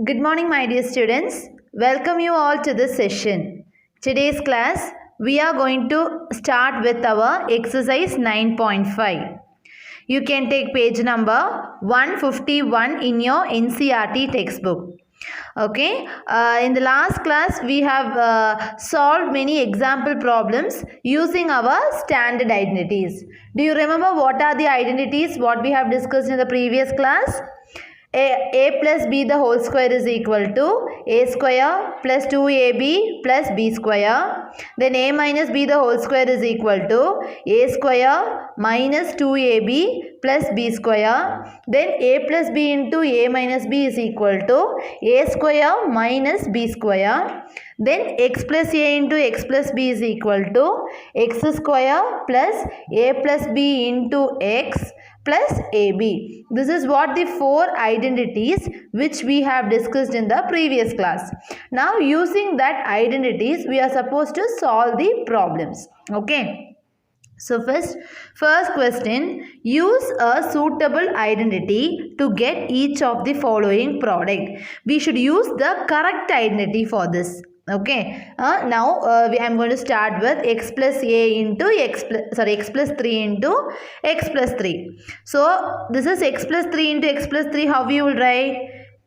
Good morning, my dear students. Welcome you all to this session. Today's class, we are going to start with our exercise 9.5. You can take page number 151 in your NCERT textbook. Okay, in the last class, we have solved many example problems using our standard identities. Do you remember what are the identities what we have discussed in the previous class? A plus b the whole square is equal to a square plus 2ab plus b square. Then a minus b the whole square is equal to a square minus 2ab plus b square. Then a plus b into a minus b is equal to a square minus b square. Then x plus a into x plus b is equal to x square plus a plus b into x plus ab. This is what the four identities which we have discussed in the previous class. Now using that identities we are supposed to solve the problems. Okay. So first question, use a suitable identity to get each of the following product. We should use the correct identity for this. Okay, now I am going to start with x plus a into x plus 3 into x plus 3. So this is x plus 3 into x plus 3. How we will write?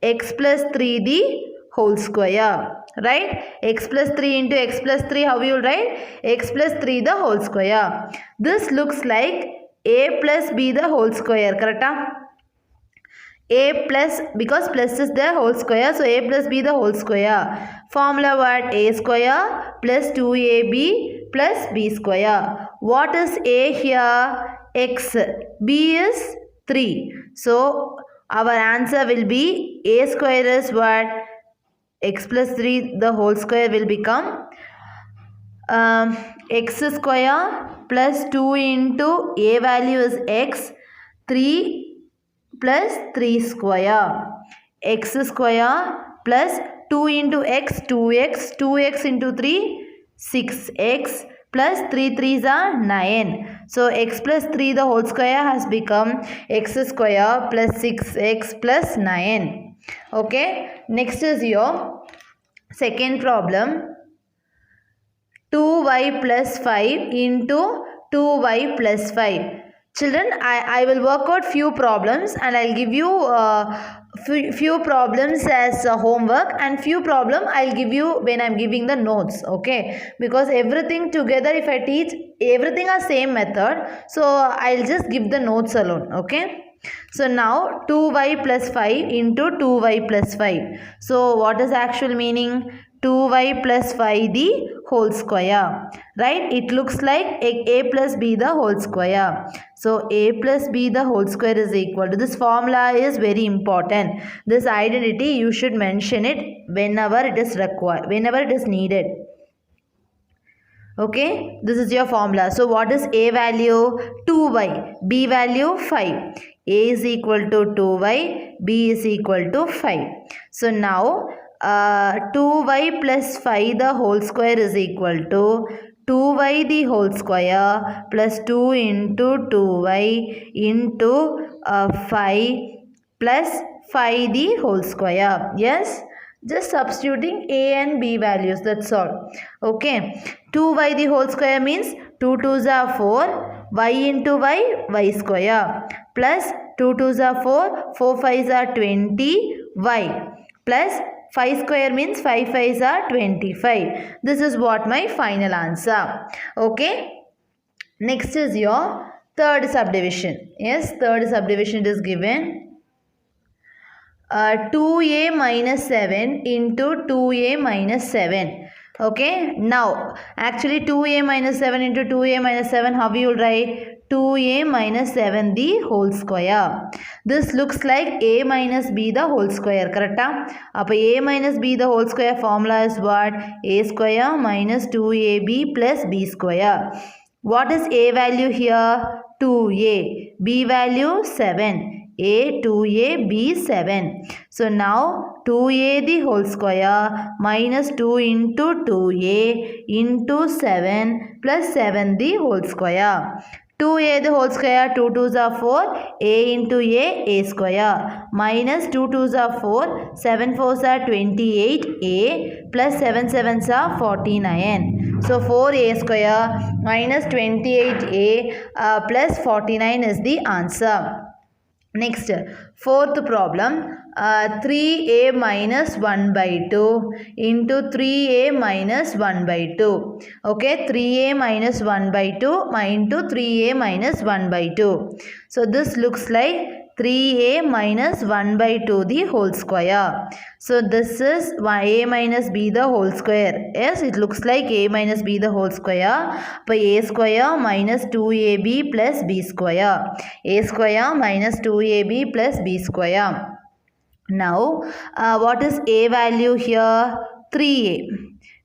X plus 3 the whole square, right? X plus 3 into x plus 3, how we will write? X plus 3 the whole square. This looks like a plus b the whole square, correct? A plus, because plus is the whole square, so a plus b the whole square. Formula what? A square plus 2ab plus b square. What is a here? X. B is 3. So our answer will be a square is what? X plus 3 the whole square will become x square plus 2 into a value is x, 3 plus 3 square. X square plus 2 into x, 2x, 2x into 3, 6x plus 3 3s are 9. So x plus 3 the whole square has become x square plus 6x plus 9. Okay, next is your second problem. 2y plus 5 into 2y plus 5. Children, I will work out few problems and I'll give you few problems as homework and few problem I'll give you when I'm giving the notes. Okay, because everything together if I teach everything are same method, so I'll just give the notes alone. Okay. So now 2y plus 5 into 2y plus 5. So what is actual meaning? 2y plus 5 the whole square, right? It looks like a plus b the whole square. So a plus b the whole square is equal to, this formula is very important. This identity you should mention it whenever it is required, whenever it is needed. Okay, this is your formula. So what is a value? 2y, b value 5. A is equal to 2y, b is equal to 5. So now 2y plus 5 the whole square is equal to 2y the whole square plus 2 into 2y into 5 plus 5 the whole square. Yes, just substituting a and b values, that's all. Okay, 2y the whole square means 2 2s are 4, y into y square, plus 2 2s are 4, 4 5s are 20, y, plus 5 square means 5 5s are 25. This is what my final answer. Okay. Next is your third subdivision. Yes, third subdivision is given. 2a minus 7 into 2a minus 7. Okay. Now, actually 2a minus 7 into 2a minus 7, how we will write? 2a minus 7 the whole square. This looks like a minus b the whole square, correct? A minus b the whole square formula is what? A square minus 2ab plus b square. What is a value here? 2a. B value 7. A 2a, b 7. So now 2a the whole square minus 2 into 2a into 7 plus 7 the whole square. 2a the whole square, 2 2s are 4, a into a square, minus 2 2s are 4, 7 4s are 28, a plus 7 7s are 49. So 4a square minus 28a plus 49 is the answer. Next, fourth problem, 3a minus 1 by 2 into 3a minus 1 by 2. Okay, 3a minus 1 by 2 into 3a minus 1 by 2. So this looks like 3a minus 1 by 2 the whole square. So this is a minus b the whole square. Yes, it looks like a minus b the whole square. So a square minus 2ab plus b square. A square minus 2ab plus b square. Now, what is a value here? 3a.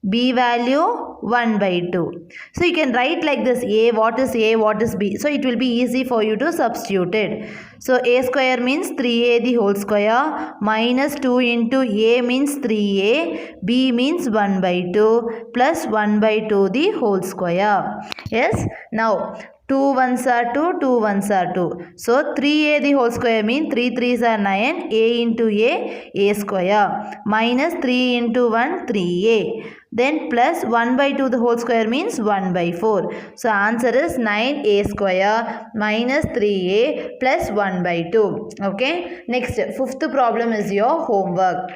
B value 1 by 2. So you can write like this, a, what is a, what is b. So it will be easy for you to substitute it. So a square means 3a the whole square, minus 2 into a means 3a, b means 1 by 2 plus 1 by 2 the whole square. Yes, now 2 ones are 2, 2 ones are 2. So 3a the whole square means 3 3s are 9, a into a square, minus 3 into 1, 3a. Then plus 1 by 2 the whole square means 1 by 4. So answer is 9a square minus 3a plus 1 by 2. Okay. Next, fifth problem is your homework.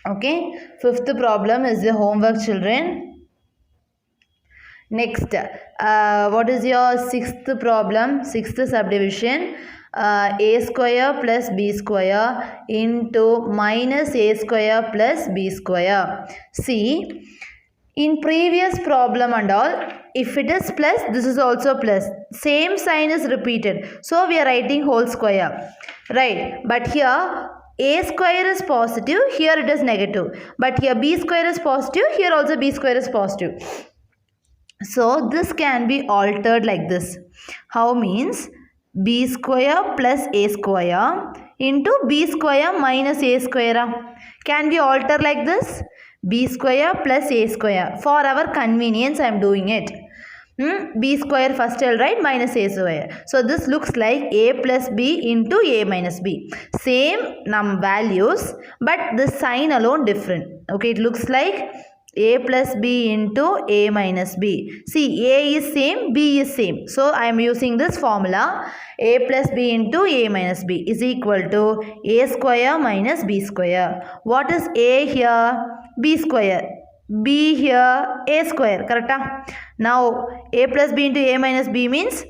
Okay. Fifth problem is the homework, children. Next, what is your sixth problem? Sixth subdivision. A square plus b square into minus a square plus b square. See, in previous problem and all, if it is plus, this is also plus. Same sign is repeated. So we are writing whole square. Right. But here a square is positive, here it is negative. But here b square is positive, here also b square is positive. So this can be altered like this. How means b square plus a square into b square minus a square. Can we alter like this? B square plus a square. For our convenience I am doing it. B square first I'll write minus a square. So this looks like a plus b into a minus b. Same values but the sign alone different. Okay, it looks like a plus b into a minus b. See, a is same, b is same. So I am using this formula. A plus b into a minus b is equal to a square minus b square. What is a here? B square. B here, a square. Correct? Now, a plus b into a minus b means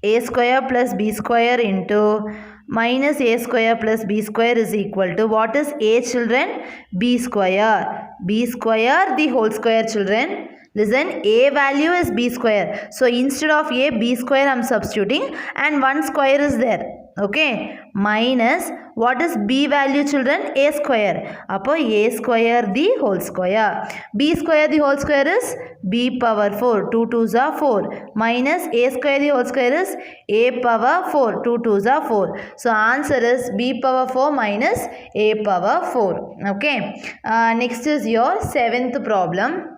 a square plus b square into minus a square plus b square is equal to, what is a, children? B square. B square the whole square, children. Listen, a value is b square. So instead of a, b square I am substituting and one square is there. Okay. Minus, what is b value, children? A square. Appo a square the whole square. B square the whole square is b power 4. 2 2s are 4. Minus a square the whole square is a power 4. 2 2s are 4. So answer is b power 4 minus a power 4. Okay. Next is your seventh problem.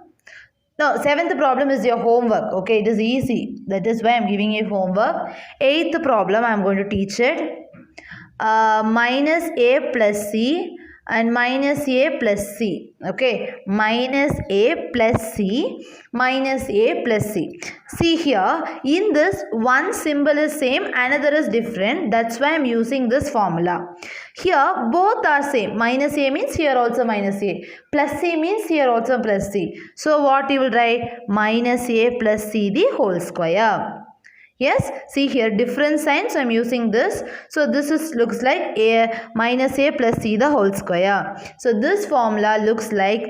No, seventh problem is your homework. Okay, it is easy. That is why I am giving you homework. Eighth problem, I am going to teach it. Minus a plus c and minus a plus c. Okay, minus a plus c, minus a plus c. See here, in this one symbol is same, another is different. That's why I am using this formula. Here both are same. Minus a means here also minus a. Plus c means here also plus c. So what you will write? Minus a plus c the whole square. Yes, see here different signs, I am using this. So this is looks like a minus a plus c the whole square. So this formula looks like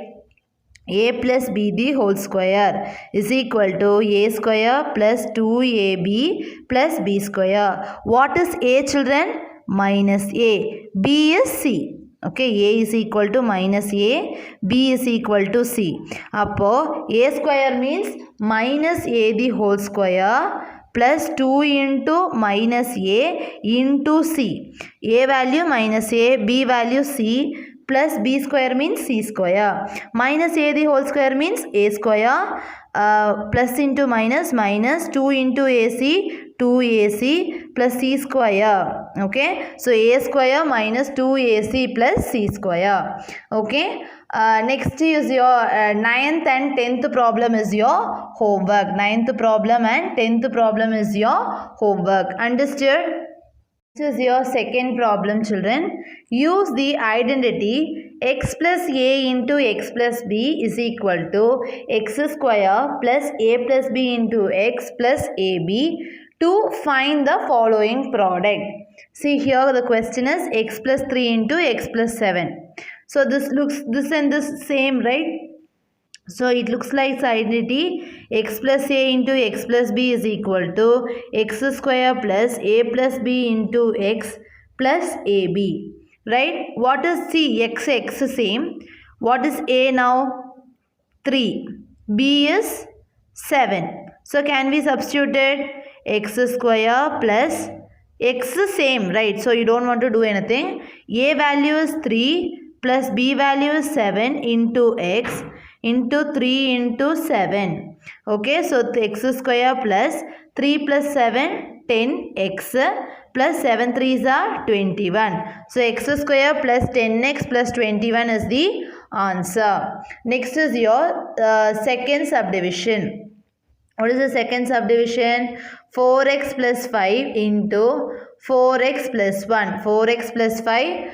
a plus b the whole square is equal to a square plus 2ab plus b square. What is a, children? Minus a. B is c. Okay, a is equal to minus a, b is equal to c. Appo a square means minus a the whole square plus 2 into minus a into c. A value minus a, b value c, plus b square means c square. Minus a the whole square means a square plus into minus, minus 2 into AC, 2AC plus C square. Okay, so A square minus 2AC plus C square. Okay, next is your 9th and 10th problem is your homework. 9th problem and 10th problem is your homework. Understood? This is your second problem, children. Use the identity x plus a into x plus b is equal to x square plus a plus b into x plus ab to find the following product. See here the question is x plus 3 into x plus 7. So this looks this and this same, right? So it looks like identity x plus a into x plus b is equal to x square plus a plus b into x plus ab. Right? What is C? X same. What is a now? 3. B is 7. So can we substitute it? X square plus x same, right? So you don't want to do anything. A value is 3 plus b value is 7 into x into 3 into 7. Okay, so x square plus 3 plus 7, 10x plus 7 3s are 21. So x square plus 10x plus 21 is the answer. Next is your second subdivision. What is the second subdivision? 4x plus 5 into 4x plus 1. 4x plus 5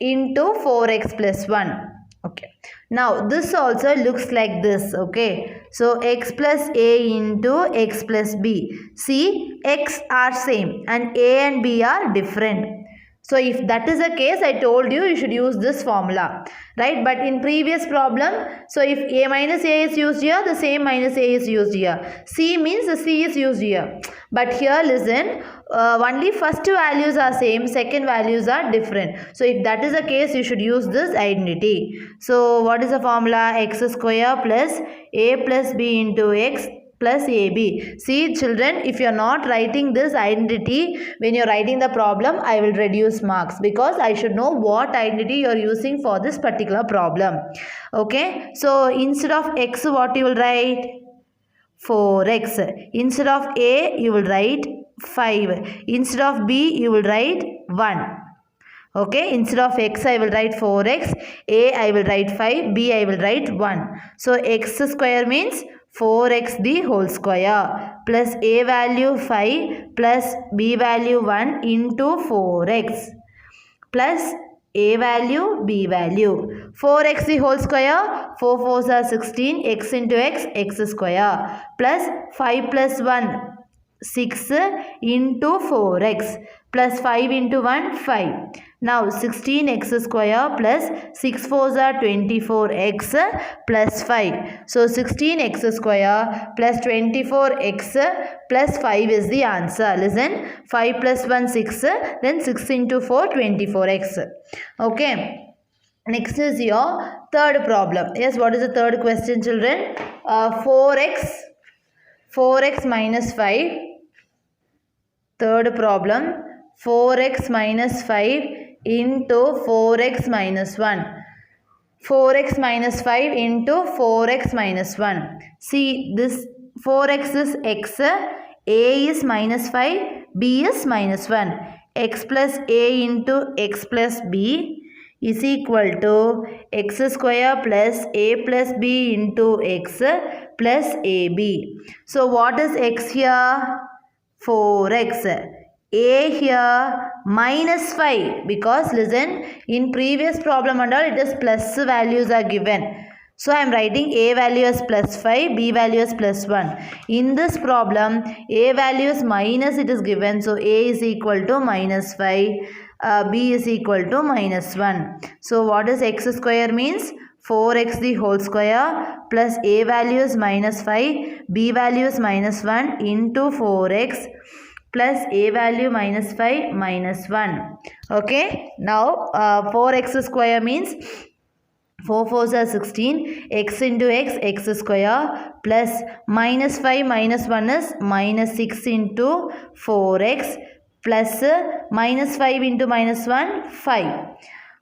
into 4x plus 1. Okay. Now this also looks like this. Okay. So x plus a into x plus b. See, x are same and a and b are different. So if that is the case, I told you you should use this formula, right? But in previous problem, so if a minus a is used here, the same minus a is used here. C means the c is used here. But here listen, only first values are same, second values are different. So if that is the case, you should use this identity. So what is the formula? X square plus a plus b into x plus AB. See children, if you are not writing this identity when you are writing the problem, I will reduce marks because I should know what identity you are using for this particular problem. Okay, so instead of x, what you will write? 4x. Instead of a, you will write 5. Instead of b, you will write 1. Okay, instead of x, I will write 4x, a, I will write 5, b, I will write 1. So x square means 4x the whole square plus a value 5 plus b value 1 into 4x plus a value, b value. 4x the whole square, 4 4s are 16, x into x, x square plus 5 plus 1, 6 into 4x plus 5 into 1, 5. Now 16x square plus 6 4s are 24x plus 5. So 16x square plus 24x plus 5 is the answer. Listen, 5 plus 1 6, then 6 into 4 24x. Okay. Next is your third problem. Yes, what is the third question, children? 4x minus 5. Third problem, 4x minus 5 into 4x minus 1. 4x minus 5 into 4x minus 1. See, this 4x is x, a is minus 5, b is minus 1. X plus a into x plus b is equal to x square plus a plus b into x plus ab. So what is x here? 4x. A here minus 5 because listen, in previous problem and all it is plus values are given. So I am writing a value as plus 5, b value as plus 1. In this problem, a value is minus it is given. So a is equal to minus 5, b is equal to minus 1. So what is x square means? 4x the whole square plus a value is minus 5, b value is minus 1 into 4x plus a value minus 5 minus 1. Okay. Now 4x square means 4 4s are 16. X into x, x square plus minus 5 minus 1 is minus 6 into 4x plus minus 5 into minus 1, 5.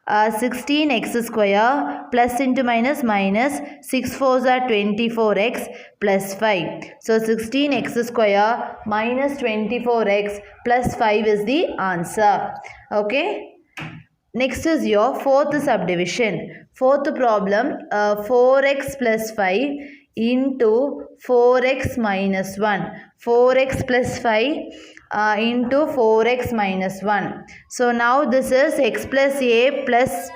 16x square plus into minus minus 6 4s are 24x plus 5. So 16x square minus 24x plus 5 is the answer. Okay. Next is your fourth subdivision. Fourth problem, 4x plus 5 into 4x minus 1. 4x plus 5 into 4x minus 1. So now this is x plus a plus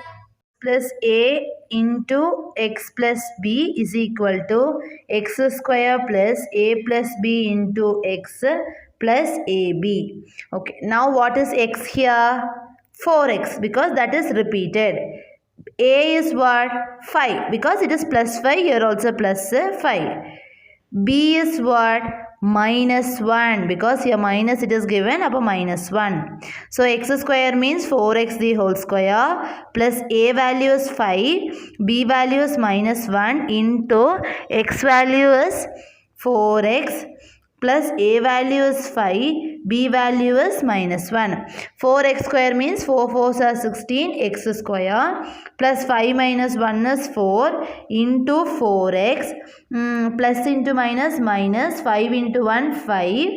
a into x plus b is equal to x square plus a plus b into x plus ab. Okay, now what is x here? 4x, because that is repeated. A is what? 5, because it is plus 5, here also plus 5. B is what? Minus 1, because here minus it is given, upon minus 1. So x square means 4x the whole square plus a value is 5, b value is minus 1 into x value is 4x plus a value is 5, b value is minus 1. 4x square means 4 4s are 16, x square plus 5 minus 1 is 4 into 4x plus into minus minus 5 into 1 5.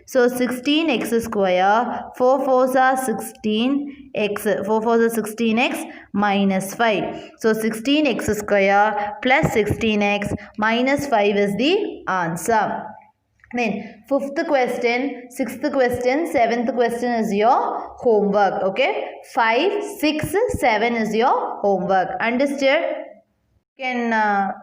So 16x square, 4 4s are 16x, 4 4s are 16x minus 5. So 16x square plus 16x minus 5 is the answer. Then fifth question, sixth question, seventh question is your homework. Okay, 5, 6, 7 is your homework. Understood? You can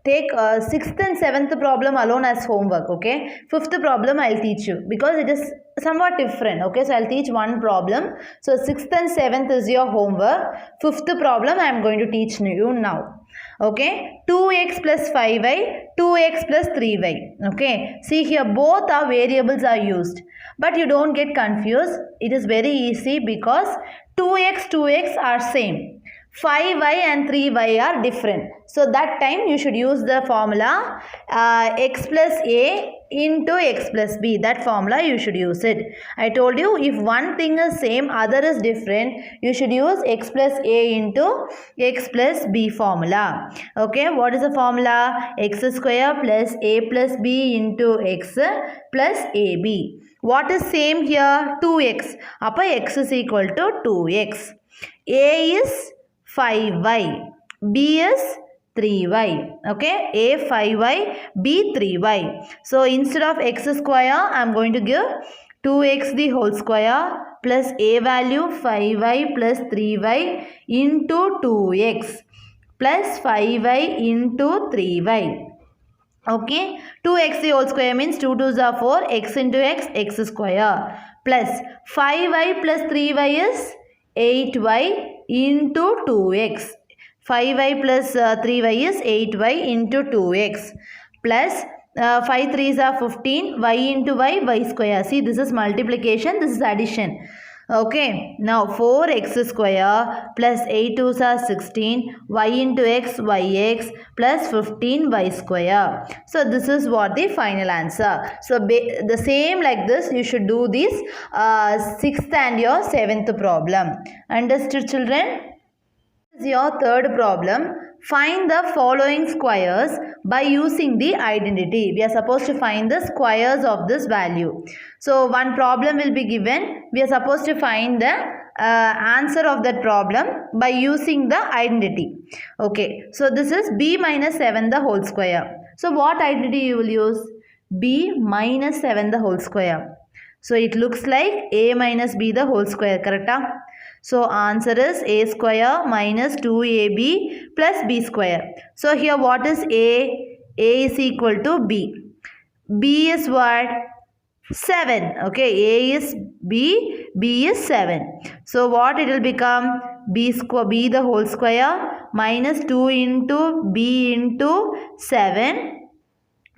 take 6th and 7th problem alone as homework. Okay, 5th problem I'll teach you because it is somewhat different. Okay, so I'll teach one problem. So 6th and 7th is your homework. 5th problem I am going to teach you now. Okay, 2x plus 5y, 2x plus 3y. Okay, see here both our variables are used, but you don't get confused. It is very easy because 2x are same. 5y and 3y are different. So that time you should use the formula x plus a into x plus b. That formula you should use it. I told you if one thing is same, other is different, you should use x plus a into x plus b formula. Okay, what is the formula? X square plus a plus b into x plus ab. What is same here? 2x. Appa x is equal to 2x. A is 5y, b is 3y. Okay, a 5y, b 3y. So instead of x square, I am going to give 2x the whole square plus a value 5y plus 3y into 2x plus 5y into 3y. Okay, 2x the whole square means 2 2s are 4, x into x, x square plus 5y plus 3y is 8y into 2x. 5y plus 3y is 8y into 2x plus 5 3s are 15, y into y square. See, this is multiplication, this is addition. Okay, now 4x square plus 8 2s are 16, y into x, yx plus 15y square. So this is what the final answer. So the same like this you should do this 6th and your 7th problem. Understood, children? This is your third problem. Find the following squares by using the identity. We are supposed to find the squares of this value. So one problem will be given. We are supposed to find the answer of that problem by using the identity. Okay, so this is b minus 7 the whole square. So what identity you will use? B minus 7 the whole square. So it looks like a minus b the whole square, correct? So answer is a square minus 2ab plus b square. So here what is a? A is equal to b. B is what? 7. Okay, a is b, b is 7. So what it will become? B the whole square minus 2 into b into 7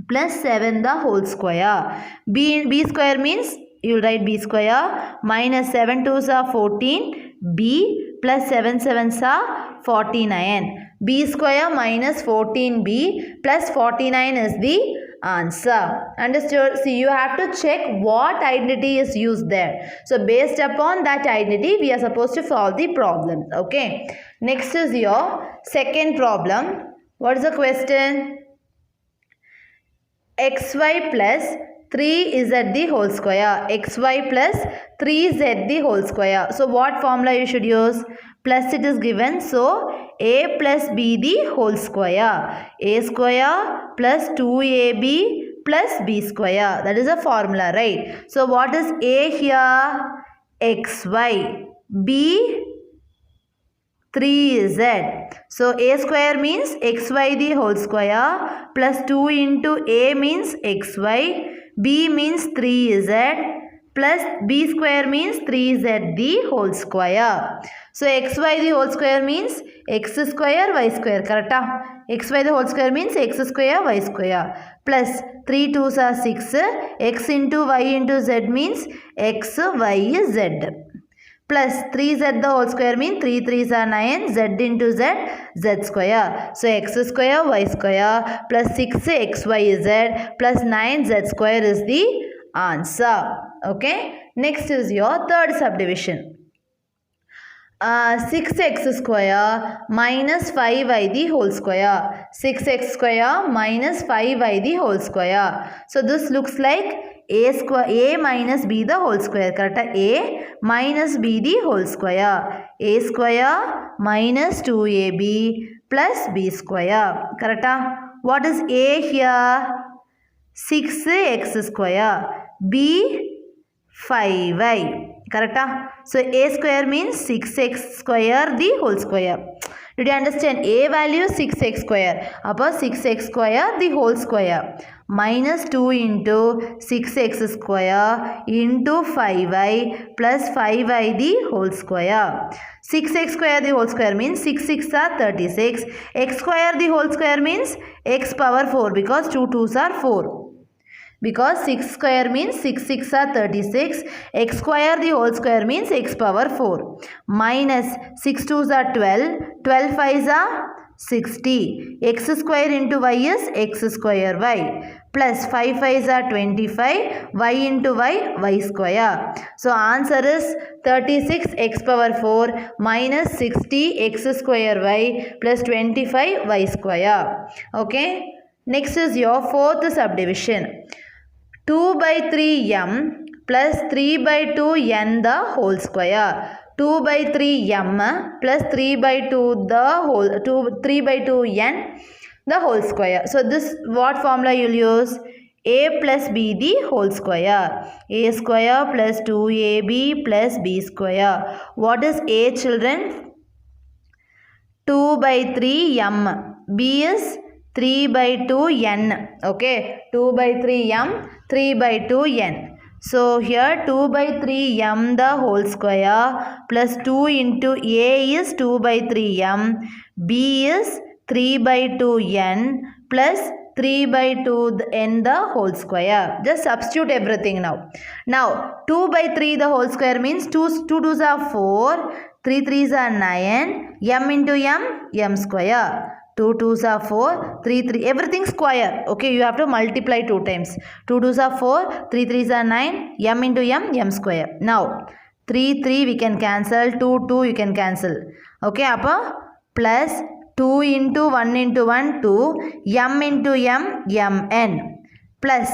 plus 7 the whole square. B square means you will write b square minus 7 2s are 14. B plus 7 7s are 49. B square minus 14b plus 49 is the answer. Understood? See, you have to check what identity is used there. So based upon that identity, we are supposed to solve the problem. Okay. Next is your second problem. What is the question? xy plus 3z the whole square. xy plus 3z the whole square. So what formula you should use? Plus it is given. So a plus b the whole square. A square plus 2ab plus b square. That is a formula, right? So what is a here? xy. B 3z. So a square means xy the whole square plus 2 into a means xy. B means 3z plus b square means 3z the whole square. So xy the whole square means x square y square. Correct? Xy the whole square means x square y square plus 3 2s are 6. X into y into z means x y z. Plus 3z the whole square means 3 3s are 9, z into z, z square. So x square y square plus 6xyz plus 9z square is the answer. Okay. Next is your third subdivision. 6x square minus 5y the whole square. 6x square minus 5y the whole square. So this looks like a minus b the whole square. Correct? A minus b the whole square. A square minus 2ab plus b square. Correct? What is a here? 6x square. B 5y. Correct? So a square means 6x square the whole square. Did you understand? A value 6x square. Upper 6x square the whole square. Minus 2 into 6x square into 5y plus 5y the whole square. 6x square the whole square means 6 6 are 36. X square the whole square means x power 4 because 2 2s are 4. Because 6 square means 6 6 are 36. X square the whole square means x power 4. Minus 6 2s are 12. 12 5s are 60. X square into y is x square y. Plus 5 5s are 25. Y into y, y square. So answer is 36 x power 4 minus 60 x square y plus 25 y square. Okay. Next is your fourth subdivision. 2 by 3 m plus 3 by 2 n the whole square. 2 by 3 m plus 3 by 2 the whole 3 by 2 n the whole square. So this what formula you will use? A plus b the whole square. A square plus 2ab plus b square. What is a, children? 2 by 3 m. B is 3 by 2 n. Okay. 2 by 3 m, 3 by 2 n. So here 2 by 3 m the whole square plus 2 into a is 2 by 3 m. B is 3 by 2 n plus 3 by 2 n the whole square. Just substitute everything now. Now 2 by 3 the whole square means 2 2s are 4. 3 3s are 9. M into m, m square. 2 2s are 4, 3 3, everything square. Okay, you have to multiply 2 times. 2 2s are 4, 3 3s are 9, m into m, m square. Now, 3 3 we can cancel, 2 2 you can cancel. Okay, appa plus 2 into 1 into 1, 2, m into m, m n. Plus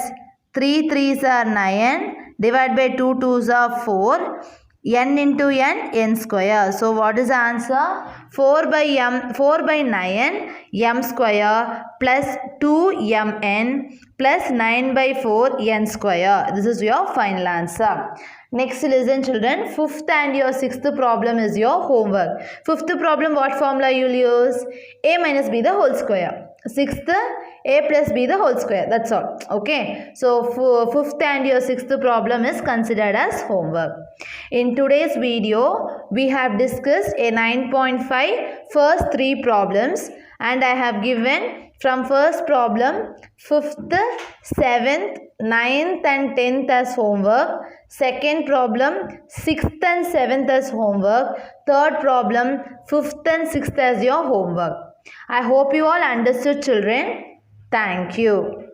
3 3s are 9, divide by 2 2s are 4. N into n, n square. So what is the answer? 4 by 9 m square plus 2 mn plus 9 by 4 n square. This is your final answer. Next, listen children, 5th and your 6th problem is your homework. 5th problem, what formula you will use? A minus b the whole square. 6th, a plus b the whole square. That's all. Okay. So 5th and your 6th problem is considered as homework. In today's video, we have discussed a 9.5 first 3 problems, and I have given from first problem 5th, 7th, 9th and 10th as homework. Second problem 6th and 7th as homework. Third problem 5th and 6th as your homework. I hope you all understood, children. Thank you.